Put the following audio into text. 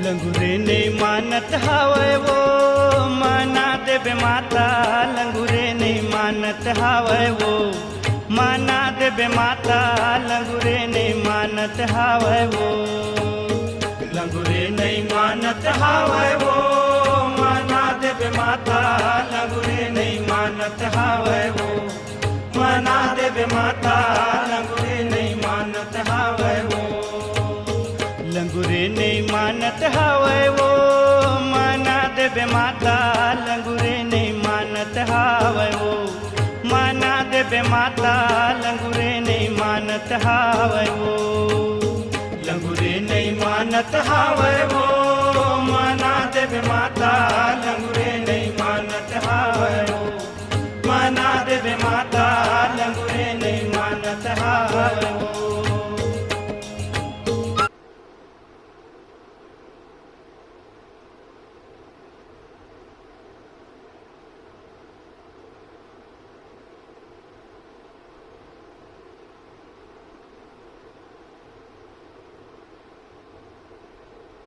लंगूरे नहीं मानत हावे वो माना देवे माता लंगूरे नहीं मानत हावे वो माना देवे माता लंगूरे नहीं मानत हावे वो लंगूरे नहीं मानत हावे वो माना देवे माता लंगूरे नहीं मानत हावे वो माना देवे माता लंगूरे नहीं मानत हावे वो लंगूरे नहीं मानत हावे वो माना देवे माता लंगूरे नहीं मानत हावे वो माना देवे माता लंगूरे नहीं मानत हावे वो लंगूरे नहीं मानत हावे वो